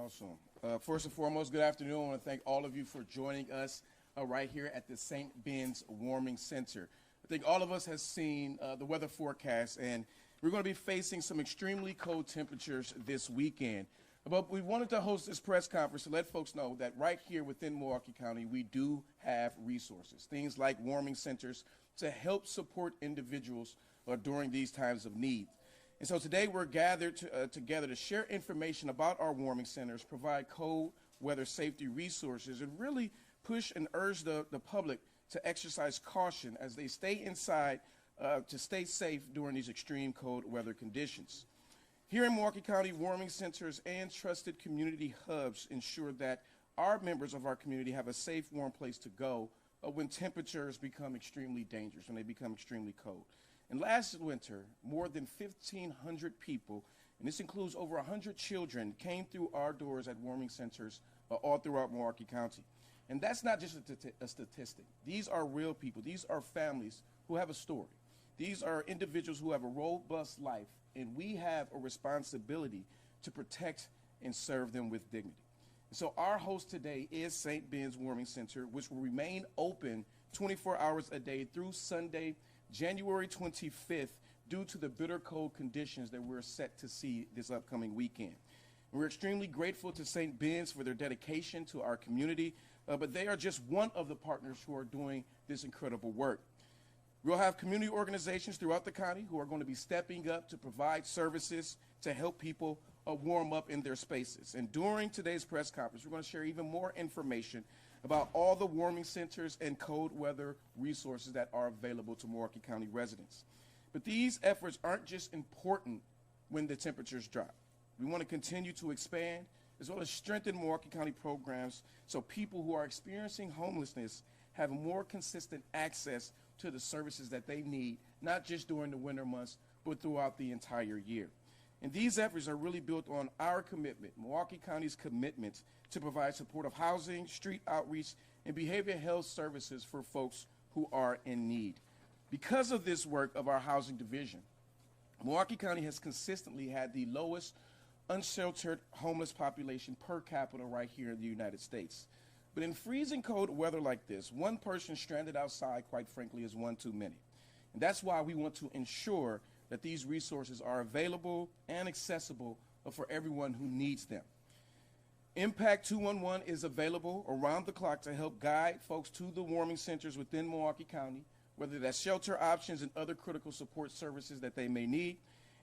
Awesome. First and foremost, good afternoon. I want to thank all of you for joining us right here at the St. Ben's Warming Center. I think all of us have seen the weather forecast, and we're going to be facing some extremely cold temperatures this weekend. But we wanted to host this press conference to let folks know that right here within Milwaukee County, we do have resources, things like warming centers to help support individuals during these times of need. And so today we're gathered together to share information about our warming centers, provide cold weather safety resources, and really push and urge the public to exercise caution as they stay inside to stay safe during these extreme cold weather conditions. Here in Milwaukee County, warming centers and trusted community hubs ensure that our members of our community have a safe, warm place to go when temperatures become extremely dangerous, when they become extremely cold. And last winter, more than 1,500 people, and this includes over 100 children, came through our doors at warming centers all throughout Milwaukee County. And that's not just a statistic. These are real people. These are families who have a story. These are individuals who have a robust life, and we have a responsibility to protect and serve them with dignity. And so our host today is St. Ben's Warming Center, which will remain open 24 hours a day through Sunday, January 25th, due to the bitter cold conditions that we're set to see this upcoming weekend. We're extremely grateful to St. Ben's for their dedication to our community, but they are just one of the partners who are doing this incredible work. We'll have community organizations throughout the county who are going to be stepping up to provide services to help people warm up in their spaces. And during today's press conference, we're going to share even more information about all the warming centers and cold weather resources that are available to Milwaukee County residents. But these efforts aren't just important when the temperatures drop. We want to continue to expand as well as strengthen Milwaukee County programs so people who are experiencing homelessness have more consistent access to the services that they need, not just during the winter months, but throughout the entire year. And these efforts are really built on our commitment, Milwaukee County's commitment to provide supportive housing, street outreach, and behavioral health services for folks who are in need. Because of this work of our housing division, Milwaukee County has consistently had the lowest unsheltered homeless population per capita right here in the United States. But in freezing cold weather like this, one person stranded outside, quite frankly, is one too many. And that's why we want to ensure that these resources are available and accessible for everyone who needs them. Impact 211 is available around the clock to help guide folks to the warming centers within Milwaukee County, whether that's shelter options and other critical support services that they may need.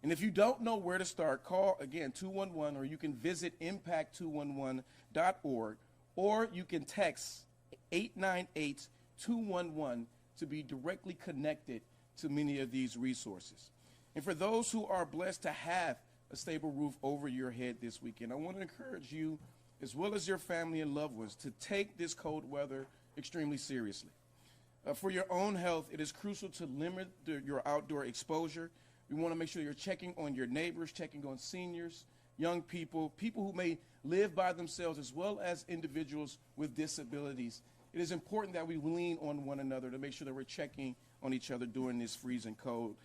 And if you don't know where to start, call, again, 211, or you can visit impact211.org, or you can text 898-211 to be directly connected to many of these resources. And for those who are blessed to have a stable roof over your head this weekend, I want to encourage you, as well as your family and loved ones, to take this cold weather extremely seriously. For your own health, it is crucial to limit your outdoor exposure. We want to make sure you're checking on your neighbors, checking on seniors, young people, people who may live by themselves, as well as individuals with disabilities. It is important that we lean on one another to make sure that we're checking on each other during this freezing cold.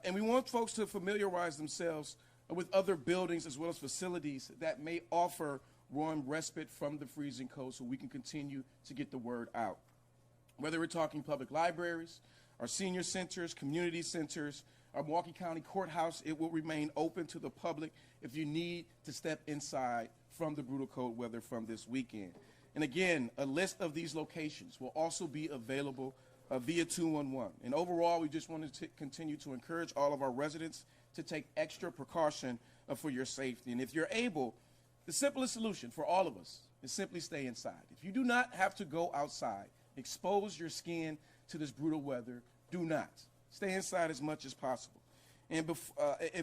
And we want folks to familiarize themselves with other buildings as well as facilities that may offer warm respite from the freezing cold so we can continue to get the word out. Whether we're talking public libraries, our senior centers, community centers, our Milwaukee County Courthouse, it will remain open to the public if you need to step inside from the brutal cold weather from this weekend. And again, a list of these locations will also be available via 211. And overall, we just wanted to continue to encourage all of our residents to take extra precaution for your safety. And if you're able, the simplest solution for all of us is simply stay inside. If you do not have to go outside, expose your skin to this brutal weather, do not. Stay inside as much as possible. And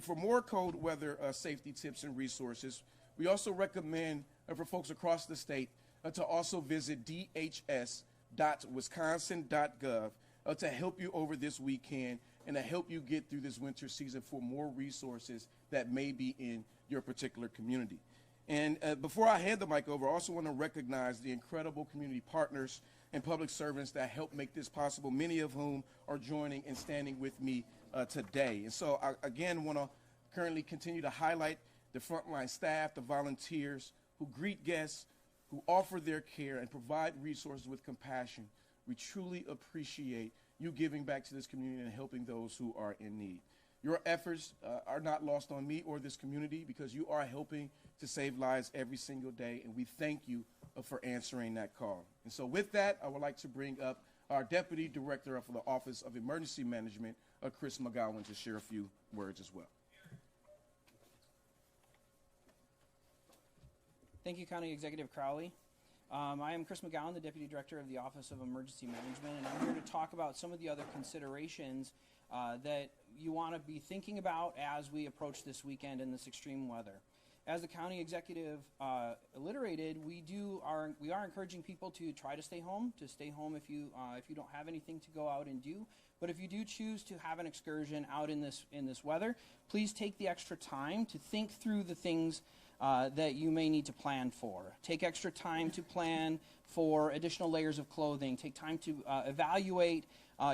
for more cold weather safety tips and resources, we also recommend for folks across the state to also visit dhs.wisconsin.gov to help you over this weekend and to help you get through this winter season for more resources that may be in your particular community. And before I hand the mic over, I also want to recognize the incredible community partners and public servants that help make this possible, many of whom are joining and standing with me today. And so I, again, want to currently continue to highlight the frontline staff, the volunteers who greet guests, who offer their care and provide resources with compassion. We truly appreciate you giving back to this community and helping those who are in need. Your efforts are not lost on me or this community because you are helping to save lives every single day, and we thank you for answering that call. And so with that, I would like to bring up our Deputy Director for the Office of Emergency Management, Chris McGowan, to share a few words as well. Thank you, County Executive Crowley. I am Chris McGowan, the Deputy Director of the Office of Emergency Management, and I'm here to talk about some of the other considerations that you want to be thinking about as we approach this weekend and this extreme weather. As the County Executive alliterated, we are encouraging people to try to stay home if you don't have anything to go out and do. But if you do choose to have an excursion out in this weather, please take the extra time to think through the things that you may need to plan for. Take extra time to plan for additional layers of clothing. Take time to evaluate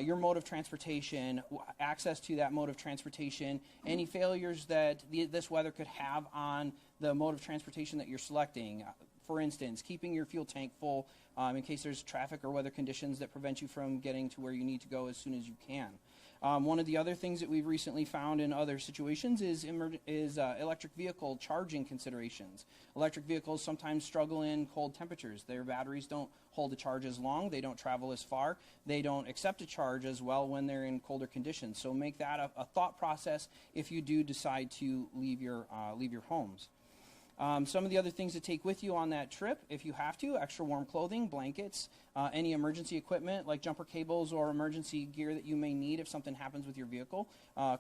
your mode of transportation, access to that mode of transportation, any failures that this weather could have on the mode of transportation that you're selecting. For instance, keeping your fuel tank full in case there's traffic or weather conditions that prevent you from getting to where you need to go as soon as you can. One of the other things that we've recently found in other situations is electric vehicle charging considerations. Electric vehicles sometimes struggle in cold temperatures. Their batteries don't hold a charge as long. They don't travel as far. They don't accept a charge as well when they're in colder conditions. So make that a thought process if you do decide to leave your homes. Some of the other things to take with you on that trip, if you have to, extra warm clothing, blankets, any emergency equipment like jumper cables or emergency gear that you may need if something happens with your vehicle.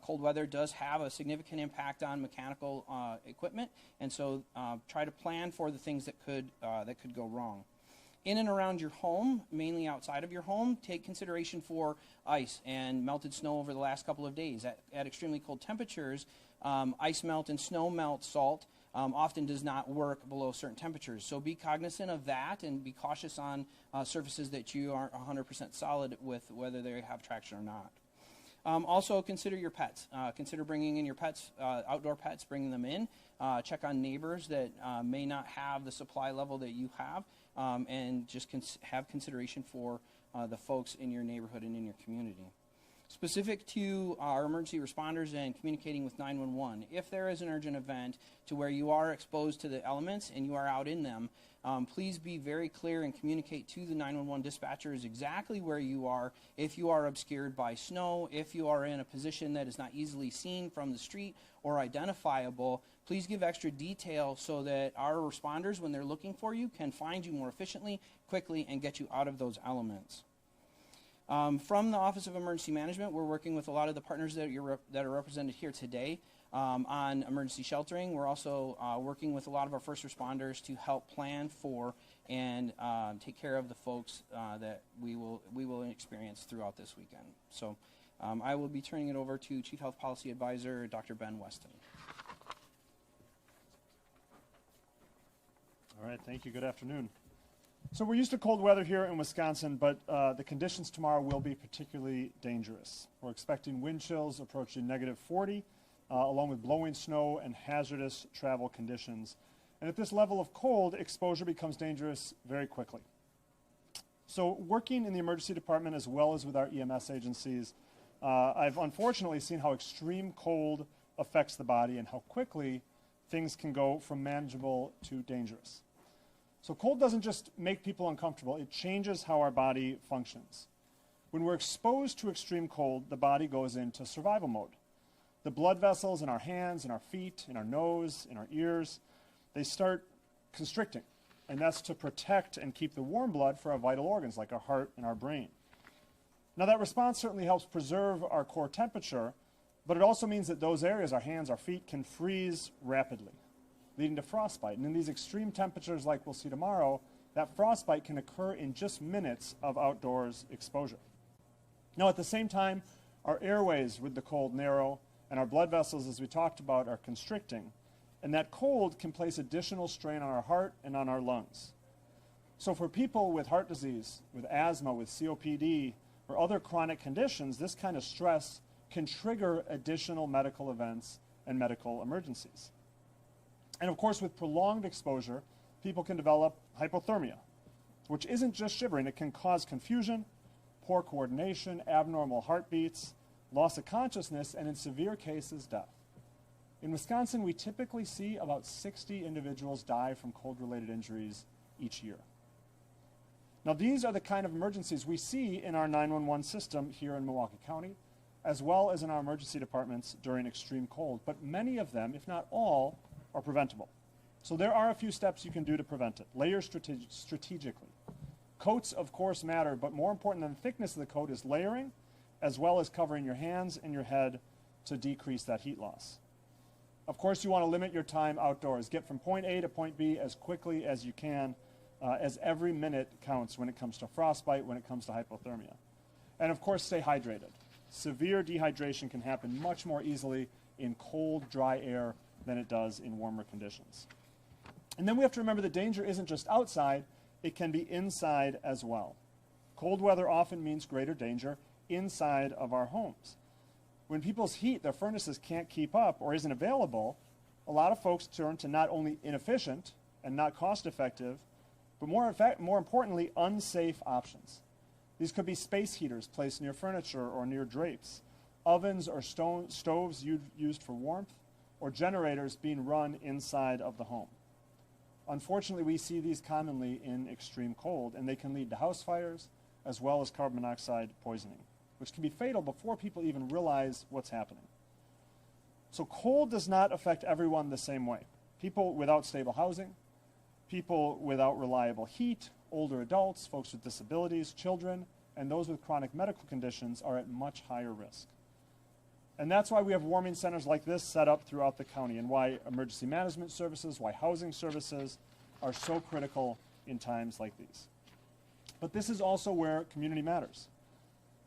Cold weather does have a significant impact on mechanical equipment, and so try to plan for the things that could go wrong. In and around your home, mainly outside of your home, take consideration for ice and melted snow over the last couple of days. At extremely cold temperatures, ice melt and snow melt salt often does not work below certain temperatures. So be cognizant of that and be cautious on surfaces that you aren't 100% solid with, whether they have traction or not. Also consider your pets. Consider bringing in your pets, outdoor pets, bringing them in. Check on neighbors that may not have the supply level that you have, and just have consideration for the folks in your neighborhood and in your community. Specific to our emergency responders and communicating with 911, if there is an urgent event to where you are exposed to the elements and you are out in them, please be very clear and communicate to the 911 dispatchers exactly where you are. If you are obscured by snow, if you are in a position that is not easily seen from the street or identifiable, please give extra detail so that our responders, when they're looking for you, can find you more efficiently, quickly, and get you out of those elements. From the Office of Emergency Management, we're working with a lot of the partners that are represented here today on emergency sheltering. We're also working with a lot of our first responders to help plan for and take care of the folks that we will experience throughout this weekend. So I will be turning it over to Chief Health Policy Advisor Dr. Ben Weston. All right, thank you. Good afternoon. So we're used to cold weather here in Wisconsin, but the conditions tomorrow will be particularly dangerous. We're expecting wind chills approaching -40, along with blowing snow and hazardous travel conditions. And at this level of cold, exposure becomes dangerous very quickly. So working in the emergency department as well as with our EMS agencies, I've unfortunately seen how extreme cold affects the body and how quickly things can go from manageable to dangerous. So cold doesn't just make people uncomfortable, it changes how our body functions. When we're exposed to extreme cold, the body goes into survival mode. The blood vessels in our hands, in our feet, in our nose, in our ears, they start constricting. And that's to protect and keep the warm blood for our vital organs like our heart and our brain. Now that response certainly helps preserve our core temperature, but it also means that those areas, our hands, our feet, can freeze rapidly, leading to frostbite. And in these extreme temperatures like we'll see tomorrow, that frostbite can occur in just minutes of outdoors exposure. Now at the same time, our airways with the cold narrow, and our blood vessels, as we talked about, are constricting. And that cold can place additional strain on our heart and on our lungs. So for people with heart disease, with asthma, with COPD, or other chronic conditions, this kind of stress can trigger additional medical events and medical emergencies. And of course, with prolonged exposure, people can develop hypothermia, which isn't just shivering. It can cause confusion, poor coordination, abnormal heartbeats, loss of consciousness, and in severe cases, death. In Wisconsin, we typically see about 60 individuals die from cold-related injuries each year. Now, these are the kind of emergencies we see in our 911 system here in Milwaukee County, as well as in our emergency departments during extreme cold. But many of them, if not all, are preventable. So there are a few steps you can do to prevent it. Layer strategically. Coats, of course, matter, but more important than the thickness of the coat is layering, as well as covering your hands and your head to decrease that heat loss. Of course, you want to limit your time outdoors. Get from point A to point B as quickly as you can, as every minute counts when it comes to frostbite, when it comes to hypothermia. And of course, stay hydrated. Severe dehydration can happen much more easily in cold, dry air than it does in warmer conditions. And then we have to remember the danger isn't just outside, it can be inside as well. Cold weather often means greater danger inside of our homes. When people's heat, their furnaces can't keep up or isn't available, a lot of folks turn to not only inefficient and not cost-effective, but more importantly, unsafe options. These could be space heaters placed near furniture or near drapes, ovens or stoves used for warmth, or generators being run inside of the home. Unfortunately, we see these commonly in extreme cold, and they can lead to house fires as well as carbon monoxide poisoning, which can be fatal before people even realize what's happening. So cold does not affect everyone the same way. People without stable housing, people without reliable heat, older adults, folks with disabilities, children, and those with chronic medical conditions are at much higher risk. And that's why we have warming centers like this set up throughout the county, and why emergency management services, why housing services are so critical in times like these. But this is also where community matters.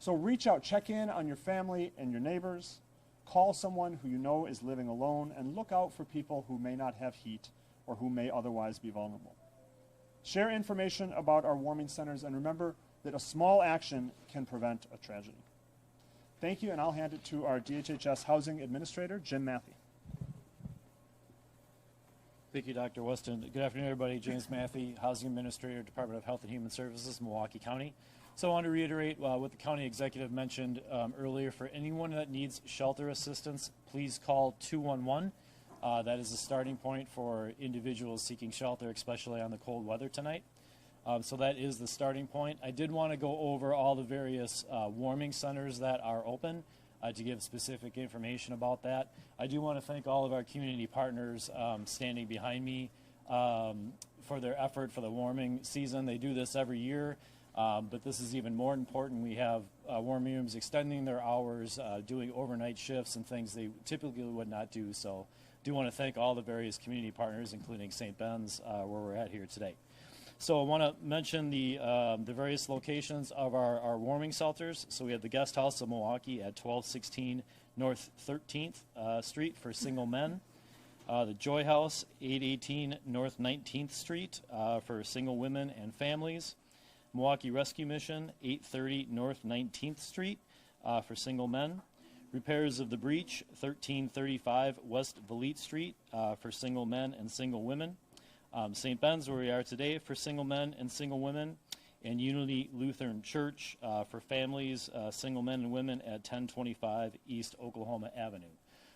So reach out, check in on your family and your neighbors, call someone who you know is living alone, and look out for people who may not have heat or who may otherwise be vulnerable. Share information about our warming centers, and remember that a small action can prevent a tragedy. Thank you, and I'll hand it to our DHHS Housing Administrator, Jim Matthey. Thank you, Dr. Weston. Good afternoon, everybody. James Matthey, Housing Administrator, Department of Health and Human Services, Milwaukee County. So I want to reiterate what the county executive mentioned earlier. For anyone that needs shelter assistance, please call 211. That is the starting point for individuals seeking shelter, especially on the cold weather tonight. So that is the starting point. I did want to go over all the various warming centers that are open to give specific information about that. I do want to thank all of our community partners standing behind me for their effort for the warming season. They do this every year, but this is even more important. We have warming rooms extending their hours, doing overnight shifts and things they typically would not do. So I do want to thank all the various community partners, including St. Ben's, where we're at here today. So I want to mention the various locations of our warming shelters. So we have the Guest House of Milwaukee at 1216 North 13th Street for single men. The Joy House, 818 North 19th Street for single women and families. Milwaukee Rescue Mission, 830 North 19th Street for single men. Repairs of the Breach, 1335 West Valete Street for single men and single women. St. Ben's, where we are today, for single men and single women, and Unity Lutheran Church for families, single men and women at 1025 East Oklahoma Avenue.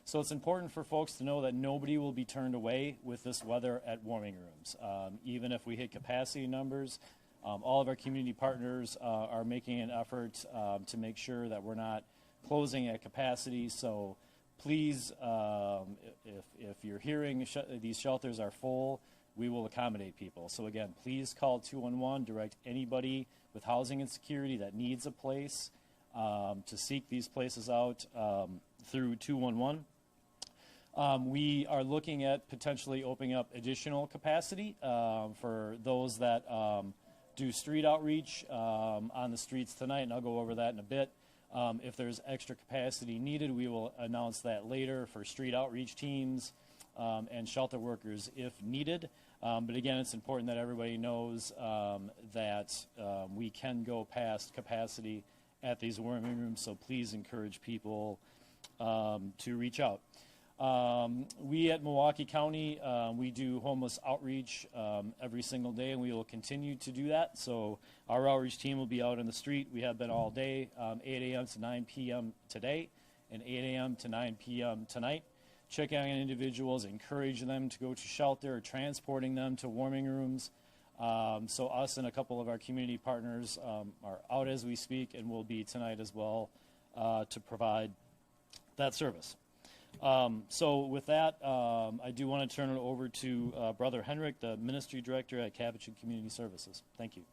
So it's important for folks to know that nobody will be turned away with this weather at warming rooms. Even if we hit capacity numbers, all of our community partners are making an effort to make sure that we're not closing at capacity. So please, if you're hearing these shelters are full, we will accommodate people. So again, please call 211, direct anybody with housing insecurity that needs a place to seek these places out through 211. We are looking at potentially opening up additional capacity for those that do street outreach on the streets tonight, and I'll go over that in a bit. If there's extra capacity needed, we will announce that later for street outreach teams and shelter workers if needed. But again, it's important that everybody knows that we can go past capacity at these warming rooms, so please encourage people to reach out. We at Milwaukee County, we do homeless outreach every single day, and we will continue to do that. So our outreach team will be out in the street. We have been all day, 8 a.m. to 9 p.m. today, and 8 a.m. to 9 p.m. tonight. Checking on individuals, encouraging them to go to shelter, transporting them to warming rooms. So us and a couple of our community partners are out as we speak, and will be tonight as well to provide that service. So with that, I do want to turn it over to Brother Henrik, the Ministry Director at Cabbage Community Services. Thank you.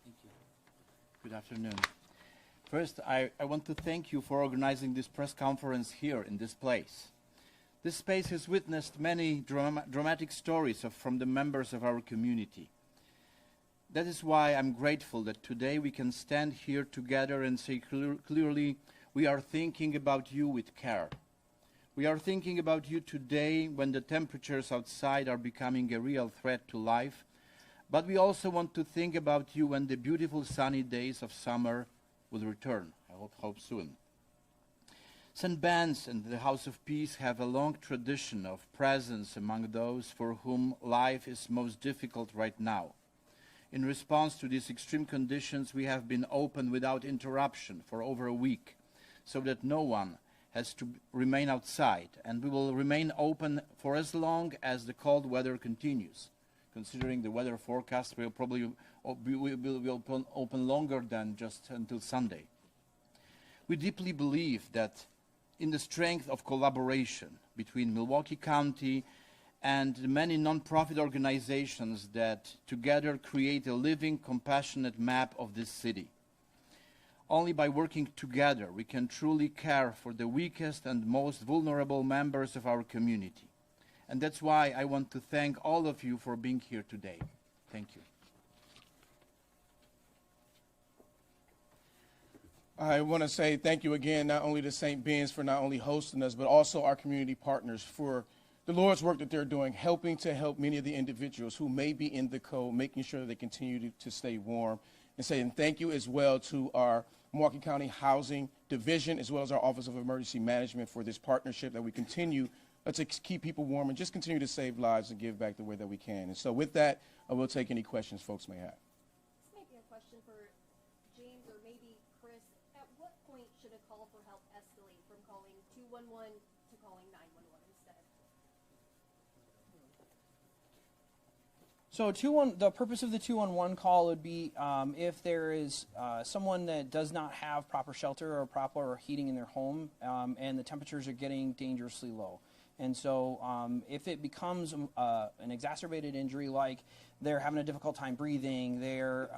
Thank you. Good afternoon. First, I want to thank you for organizing this press conference here in this place. This space has witnessed many dramatic stories from the members of our community. That is why I'm grateful that today we can stand here together and say clearly, we are thinking about you with care. We are thinking about you today when the temperatures outside are becoming a real threat to life, but we also want to think about you when the beautiful sunny days of summer will return, I hope soon. St. Ben's and the House of Peace have a long tradition of presence among those for whom life is most difficult right now. In response to these extreme conditions, we have been open without interruption for over a week, so that no one has to remain outside, and we will remain open for as long as the cold weather continues. Considering the weather forecast, we'll probably open longer than just until Sunday. We deeply believe that in the strength of collaboration between Milwaukee County and the many non-profit organizations that together create a living, compassionate map of this city. Only by working together we can truly care for the weakest and most vulnerable members of our community. And that's why I want to thank all of you for being here today. Thank you. I want to say thank you again, not only to St. Ben's for not only hosting us, but also our community partners for the Lord's work that they're doing, helping to help many of the individuals who may be in the cold, making sure that they continue to stay warm. And saying thank you as well to our Milwaukee County Housing Division, as well as our Office of Emergency Management for this partnership that we continue to keep people warm and just continue to save lives and give back the way that we can. And so with that, I will take any questions folks may have. This might be a question for James or maybe Chris. At what point should a call for help escalate from calling 211 to calling 911 instead? So the purpose of the 211 call would be if there is someone that does not have proper shelter or proper heating in their home, and the temperatures are getting dangerously low. And so if it becomes an exacerbated injury, like they're having a difficult time breathing, they're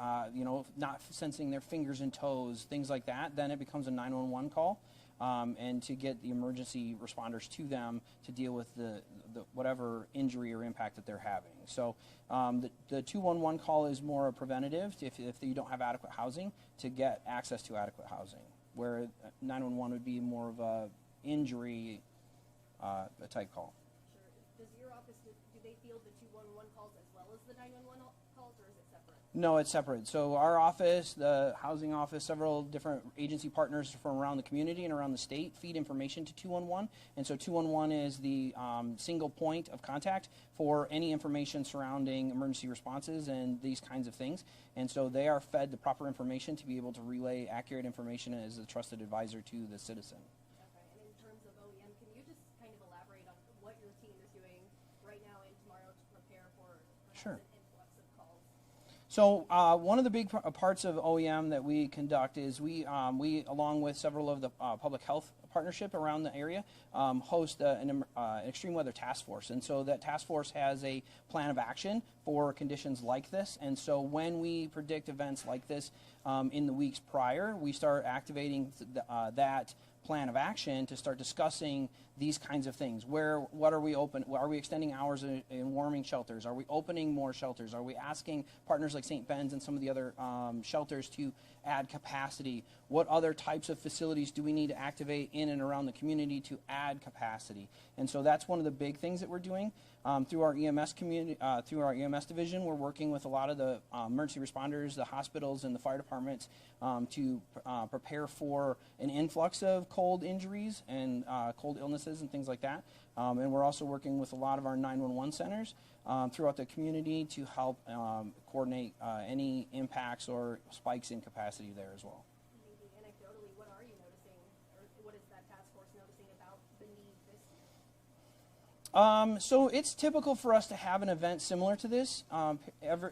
not sensing their fingers and toes, things like that, then it becomes a 911 call. And to get the emergency responders to them to deal with the whatever injury or impact that they're having. So the 211 call is more preventative if you don't have adequate housing, to get access to adequate housing, where 911 would be more of a injury type call. Sure. Does your office, do they field the 211 calls as well as the 911 calls, or is it separate? No, it's separate. So our office, the housing office, several different agency partners from around the community and around the state feed information to 211. And so 211 is the single point of contact for any information surrounding emergency responses and these kinds of things. And so they are fed the proper information to be able to relay accurate information as a trusted advisor to the citizen. Okay. And in terms of OEM, can you just kind of elaborate on what your team is doing right now and tomorrow to prepare for Sure. an influx of calls? So one of the big parts of OEM that we conduct is we along with several of the public health partnership around the area, host an extreme weather task force. And so that task force has a plan of action for conditions like this. And so when we predict events like this in the weeks prior, we start activating that plan of action to start discussing these kinds of things. What are we open? Are we extending hours in warming shelters? Are we opening more shelters? Are we asking partners like St. Ben's and some of the other shelters to add capacity? What other types of facilities do we need to activate in and around the community to add capacity? And so that's one of the big things that we're doing. Through our EMS community, through our EMS division, we're working with a lot of the emergency responders, the hospitals, and the fire departments to prepare for an influx of cold injuries and cold illnesses and things like that. And we're also working with a lot of our 911 centers throughout the community to help coordinate any impacts or spikes in capacity there as well. Maybe anecdotally, what are you noticing, or what is that task force noticing about the need this year? So it's typical for us to have an event similar to this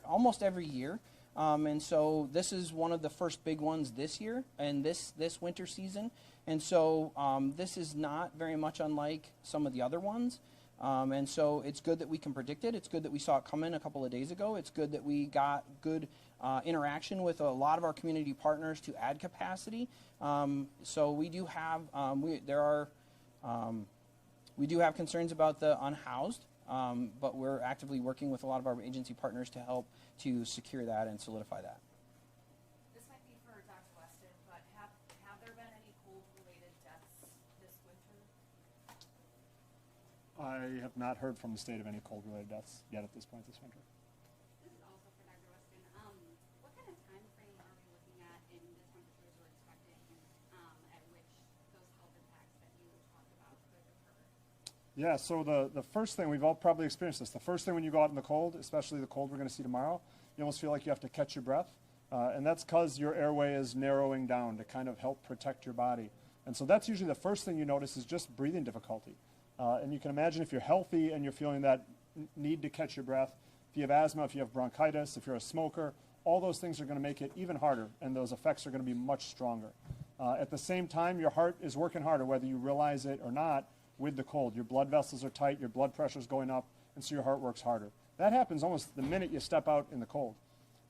almost every year. And so this is one of the first big ones this year and this winter season. And so this is not very much unlike some of the other ones. And so it's good that we can predict it. It's good that we saw it come in a couple of days ago. It's good that we got good interaction with a lot of our community partners to add capacity. So we do have we do have concerns about the unhoused, but we're actively working with a lot of our agency partners to help to secure that and solidify that. This might be for Dr. Weston, but have there been any cold-related deaths this winter? I have not heard from the state of any cold-related deaths yet at this point this winter. This is also for Dr. Weston. What kind of time frame are we looking at in the temperatures we're expecting at which those health impacts that you talked about could occur? Yeah, so the first thing, we've all probably experienced this, the first thing when you go out in the cold, especially the cold we're going to see tomorrow, you almost feel like you have to catch your breath. And that's because your airway is narrowing down to kind of help protect your body. And so that's usually the first thing you notice is just breathing difficulty. And you can imagine if you're healthy and you're feeling that need to catch your breath, if you have asthma, if you have bronchitis, if you're a smoker, all those things are going to make it even harder, and those effects are going to be much stronger. At the same time, your heart is working harder, whether you realize it or not, with the cold. Your blood vessels are tight, your blood pressure is going up, and so your heart works harder. That happens almost the minute you step out in the cold.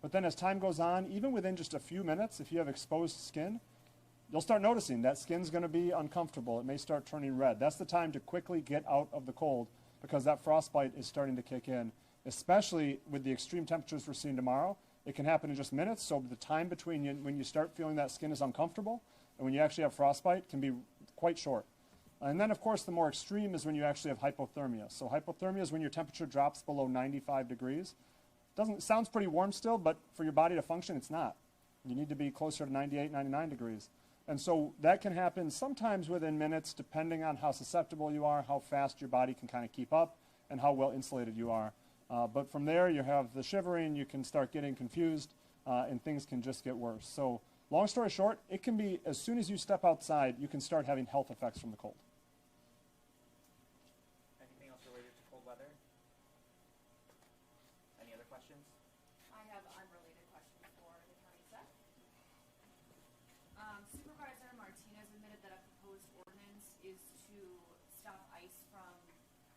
But then as time goes on, even within just a few minutes, if you have exposed skin, you'll start noticing that skin's going to be uncomfortable. It may start turning red. That's the time to quickly get out of the cold because that frostbite is starting to kick in, especially with the extreme temperatures we're seeing tomorrow. It can happen in just minutes, so the time between when you start feeling that skin is uncomfortable and when you actually have frostbite can be quite short. And then, of course, the more extreme is when you actually have hypothermia. So hypothermia is when your temperature drops below 95 degrees. It sounds pretty warm still, but for your body to function, it's not. You need to be closer to 98, 99 degrees. And so that can happen sometimes within minutes, depending on how susceptible you are, how fast your body can kind of keep up, and how well insulated you are. But from there, you have the shivering, you can start getting confused, and things can just get worse. So long story short, it can be as soon as you step outside, you can start having health effects from the cold. Anything else related to cold weather? Any other questions? I have unrelated questions for the county staff. Supervisor Martinez admitted that a proposed ordinance is to stop ice from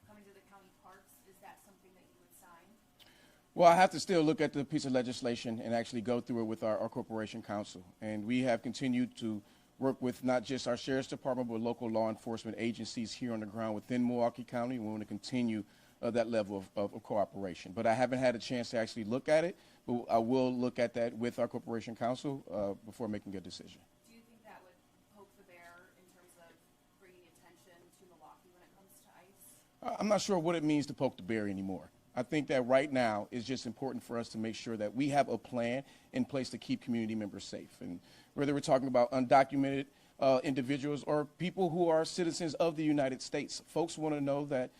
coming to the county parks. Is that something that you would sign? Well, I have to still look at the piece of legislation and actually go through it with our corporation counsel. And we have continued to work with not just our sheriff's department, but local law enforcement agencies here on the ground within Milwaukee County. We want to continue that level of cooperation. But I haven't had a chance to actually look at it, but I will look at that with our corporation counsel before making a decision. Do you think that would poke the bear in terms of bringing attention to Milwaukee when it comes to ice? I'm not sure what it means to poke the bear anymore. I think that right now it's just important for us to make sure that we have a plan in place to keep community members safe. And whether we're talking about undocumented individuals or people who are citizens of the United States, folks want to know that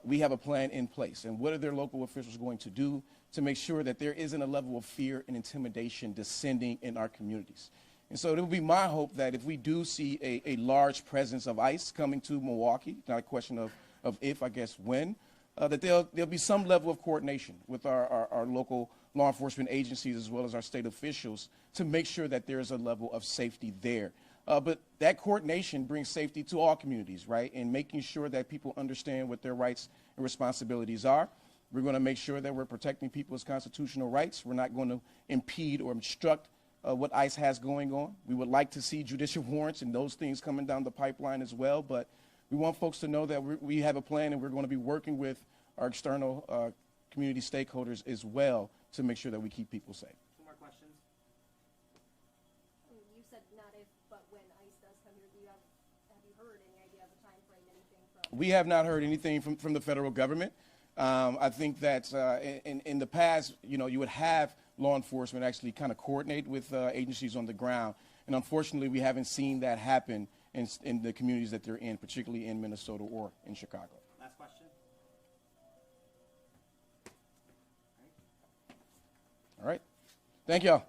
we have a plan in place. And what are their local officials going to do to make sure that there isn't a level of fear and intimidation descending in our communities? And so it will be my hope that if we do see a large presence of ICE coming to Milwaukee, not a question of if, I guess when, that there'll be some level of coordination with our local law enforcement agencies as well as our state officials to make sure that there is a level of safety there. But that coordination brings safety to all communities, right? And making sure that people understand what their rights and responsibilities are. We're going to make sure that we're protecting people's constitutional rights. We're not going to impede or obstruct what ICE has going on. We would like to see judicial warrants and those things coming down the pipeline as well, but we want folks to know that we have a plan, and we're going to be working with our external community stakeholders as well to make sure that we keep people safe. Two more questions. You said not if, but when ICE does come here, have you heard any idea of a time frame, anything from? We have not heard anything from the federal government. I think that in the past, you would have law enforcement actually kind of coordinate with agencies on the ground. And unfortunately, we haven't seen that happen in the communities that they're in, particularly in Minnesota or in Chicago. Last question. All right. Thank y'all.